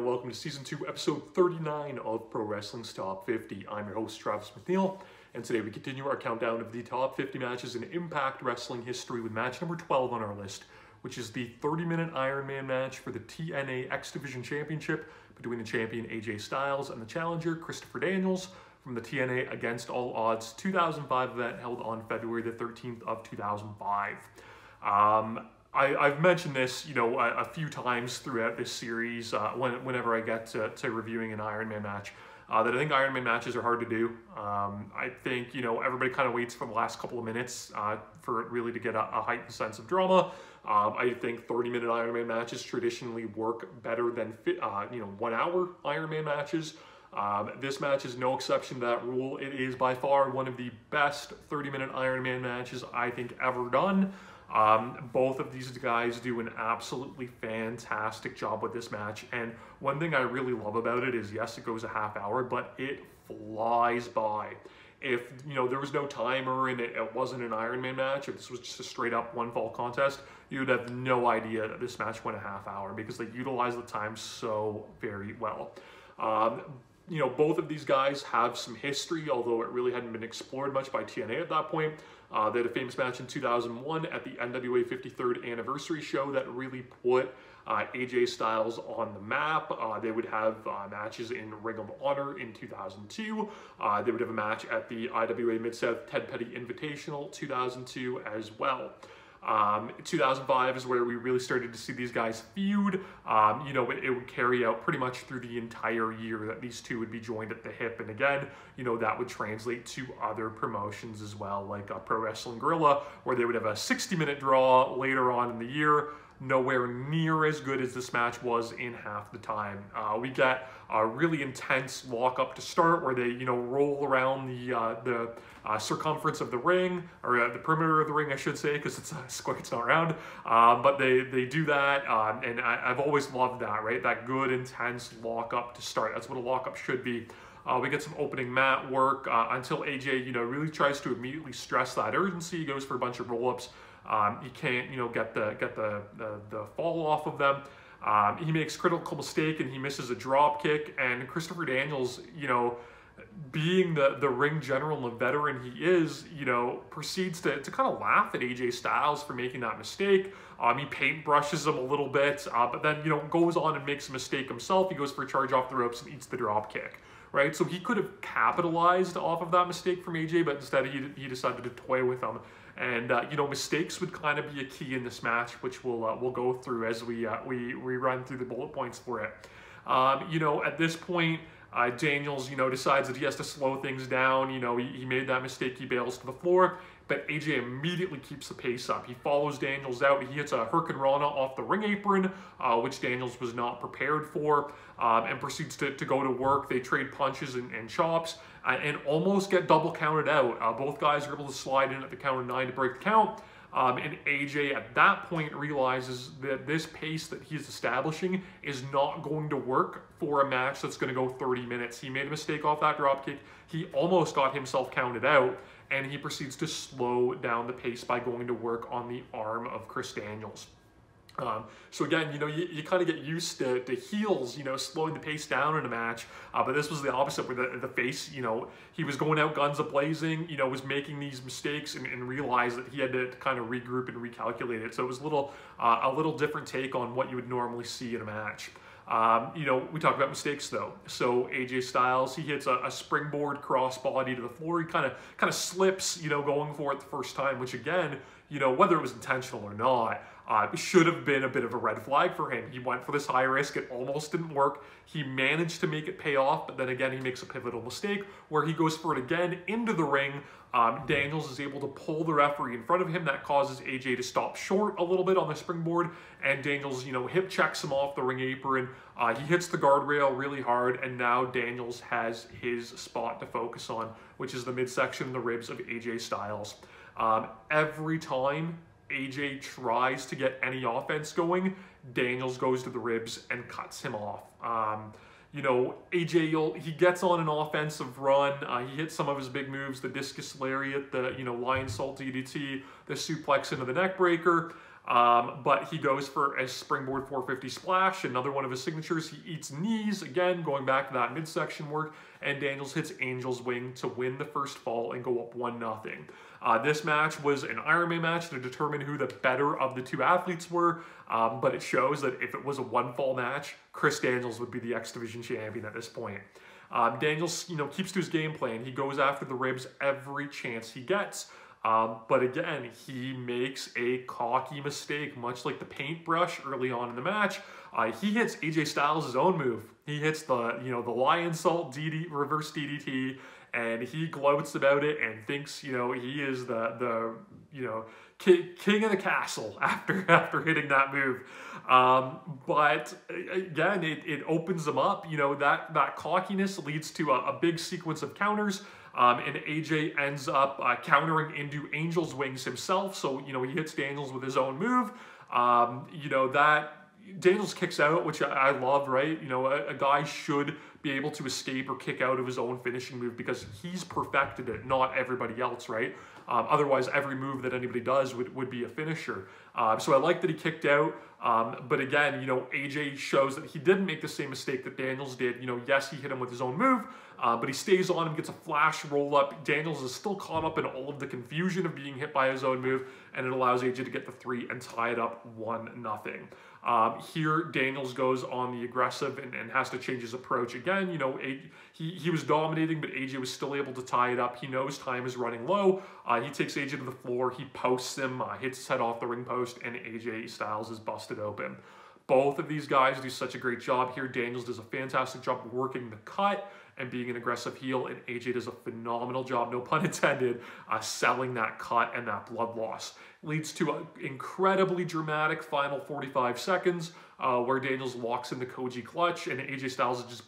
and welcome to Season 2, Episode 39 of Pro Wrestling's Top 50. I'm your host, Travis McNeil, and today we continue our countdown of the top 50 matches in Impact Wrestling history with match number 12 on our list, which is the 30-minute Iron Man match for the TNA X Division Championship between the champion AJ Styles and the challenger Christopher Daniels from the TNA Against All Odds 2005 event held on February the 13th of 2005. I've mentioned this, a few times throughout this series whenever I get to reviewing an Iron Man match, that I think Iron Man matches are hard to do. I think, everybody kind of waits for the last couple of minutes for it really to get a heightened sense of drama. I think 30-minute Iron Man matches traditionally work better than 1-hour Iron Man matches. This match is no exception to that rule. It is by far one of the best 30-minute Iron Man matches I think ever done. Both of these guys do an absolutely fantastic job with this match, and one thing I really love about it is, yes, it goes a half hour, but it flies by. If there was no timer and it wasn't an Iron Man match, if this was just a straight up one fall contest, you'd have no idea that this match went a half hour because they utilize the time so very well. Both of these guys have some history, although it really hadn't been explored much by TNA at that point. They had a famous match in 2001 at the NWA 53rd anniversary show that really put AJ Styles on the map. They would have matches in Ring of Honor in 2002. They would have a match at the IWA Mid-South Ted Petty Invitational 2002 as well. 2005 is where we really started to see these guys feud. It would carry out pretty much through the entire year that these two would be joined at the hip. And again, that would translate to other promotions as well, like Pro Wrestling Guerrilla, where they would have a 60-minute draw later on in the year. Nowhere near as good as this match was in half the time. We get a really intense walk-up to start where they, roll around the circumference of the ring, or the perimeter of the ring, I should say, because it's square, it's not round. But they do that, and I've always loved that, right? That good, intense walk-up to start. That's what a walk-up should be. We get some opening mat work until AJ, really tries to immediately stress that urgency. He goes for a bunch of roll-ups. He can't, get the fall off of them. He makes a critical mistake and he misses a drop kick. And Christopher Daniels, being the ring general and the veteran he is, proceeds to kind of laugh at AJ Styles for making that mistake. He paintbrushes him a little bit, but then, goes on and makes a mistake himself. He goes for a charge off the ropes and eats the drop kick. Right, so he could have capitalized off of that mistake from AJ, but instead he decided to toy with him. And mistakes would kind of be a key in this match, which we'll go through as we run through the bullet points for it. At this point, Daniels decides that he has to slow things down. He made that mistake. He bails to the floor, but AJ immediately keeps the pace up. He follows Daniels out. He hits a Hurricanrana off the ring apron, which Daniels was not prepared for, and proceeds to go to work. They trade punches and chops and almost get double counted out. Both guys are able to slide in at the count of 9 to break the count. And AJ at that point realizes that this pace that he's establishing is not going to work for a match that's going to go 30 minutes. He made a mistake off that dropkick. He almost got himself counted out, and he proceeds to slow down the pace by going to work on the arm of Chris Daniels. So again, you kind of get used to heels, slowing the pace down in a match, but this was the opposite where the face, he was going out guns a-blazing, was making these mistakes and realized that he had to kind of regroup and recalculate it. So it was a little different take on what you would normally see in a match. We talk about mistakes though. So AJ Styles, he hits a springboard crossbody to the floor. He kind of slips, going for it the first time, which again, whether it was intentional or not, should have been a bit of a red flag for him. He went for this high risk. It almost didn't work. He managed to make it pay off, but then again, he makes a pivotal mistake where he goes for it again into the ring. Daniels is able to pull the referee in front of him. That causes AJ to stop short a little bit on the springboard, and Daniels, hip checks him off the ring apron. He hits the guardrail really hard, and now Daniels has his spot to focus on, which is the midsection and the ribs of AJ Styles. Every time AJ tries to get any offense going, Daniels goes to the ribs and cuts him off. AJ, he gets on an offensive run. He hits some of his big moves, the discus lariat, the, Lion Salt DDT, the suplex into the neck breaker. But he goes for a springboard 450 splash, another one of his signatures. He eats knees, again, going back to that midsection work, and Daniels hits Angel's Wing to win the first fall and go up 1-0. This match was an Ironman match to determine who the better of the two athletes were, but it shows that if it was a one-fall match, Chris Daniels would be the X Division champion at this point. Daniels, keeps to his game plan. He goes after the ribs every chance he gets. But again, he makes a cocky mistake, much like the paintbrush early on in the match. He hits AJ Styles' own move. He hits the lion salt reverse DDT, and he gloats about it and thinks, he is the king of the castle after hitting that move. But again, it opens them up. That cockiness leads to a big sequence of counters. And AJ ends up countering into Angel's Wings himself. So, he hits Daniels with his own move. That Daniels kicks out, which I love, right? A guy should be able to escape or kick out of his own finishing move because he's perfected it, not everybody else, right? Otherwise, every move that anybody does would be a finisher. So I like that he kicked out. But again, AJ shows that he didn't make the same mistake that Daniels did. Yes, he hit him with his own move, but he stays on him, gets a flash roll up. Daniels is still caught up in all of the confusion of being hit by his own move, and it allows AJ to get the 3 and tie it up 1-0. Here, Daniels goes on the aggressive and has to change his approach again. He was dominating, but AJ was still able to tie it up. He knows time is running low. He takes AJ to the floor. He posts him, hits his head off the ring post, and AJ Styles is busted open. Both of these guys do such a great job here. Daniels does a fantastic job working the cut and being an aggressive heel, and AJ does a phenomenal job, no pun intended, selling that cut and that blood loss. Leads to an incredibly dramatic final 45 seconds where Daniels locks in the Koji clutch, and AJ Styles is just,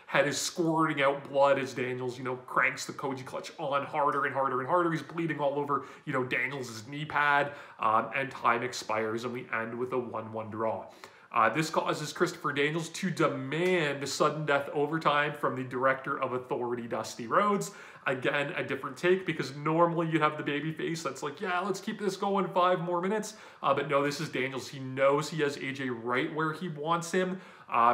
head is squirting out blood as Daniels, cranks the Koji clutch on harder and harder and harder. He's bleeding all over, Daniels' knee pad, and time expires, and we end with a 1-1 draw. This causes Christopher Daniels to demand sudden death overtime from the director of Authority, Dusty Rhodes. Again, a different take, because normally you have the babyface that's like, yeah, let's keep this going 5 more minutes. But no, this is Daniels. He knows he has AJ right where he wants him.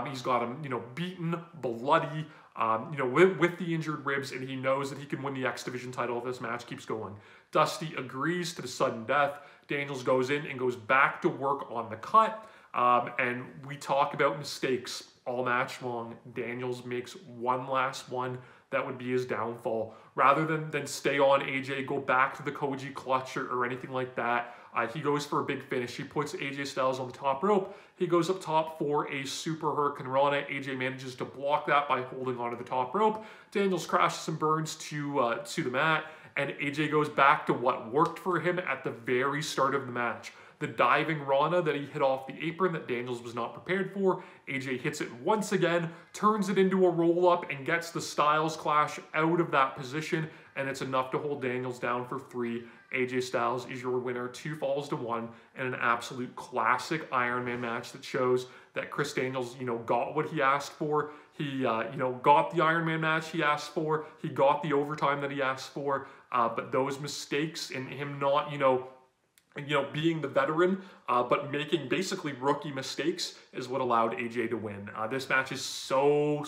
He's got him, beaten, bloody, with the injured ribs, and he knows that he can win the X Division title if this match keeps going. Dusty agrees to the sudden death. Daniels goes in and goes back to work on the cut. And we talk about mistakes all match long. Daniels makes one last one that would be his downfall. Rather than stay on AJ, go back to the Koji clutch or anything like that, he goes for a big finish. He puts AJ Styles on the top rope. He goes up top for a Super Hurricanrana. AJ manages to block that by holding onto the top rope. Daniels crashes and burns to the mat, and AJ goes back to what worked for him at the very start of the match. The diving Rana that he hit off the apron that Daniels was not prepared for. AJ hits it once again, turns it into a roll-up, and gets the Styles Clash out of that position, and it's enough to hold Daniels down for 3. AJ Styles is your winner, 2 falls to 1, and an absolute classic Iron Man match that shows that Chris Daniels, got what he asked for. He, got the Iron Man match he asked for. He got the overtime that he asked for, but those mistakes and him not, being the veteran, but making basically rookie mistakes is what allowed AJ to win. This match is so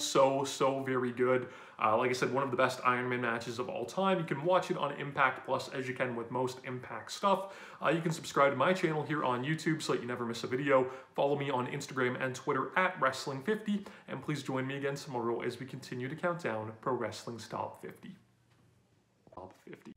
very good. Like I said, one of the best Iron Man matches of all time. You can watch it on Impact Plus as you can with most Impact stuff. You can subscribe to my channel here on YouTube so that you never miss a video. Follow me on Instagram and Twitter at Wrestling50, and please join me again tomorrow as we continue to count down Pro Wrestling's Top 50. Top 50.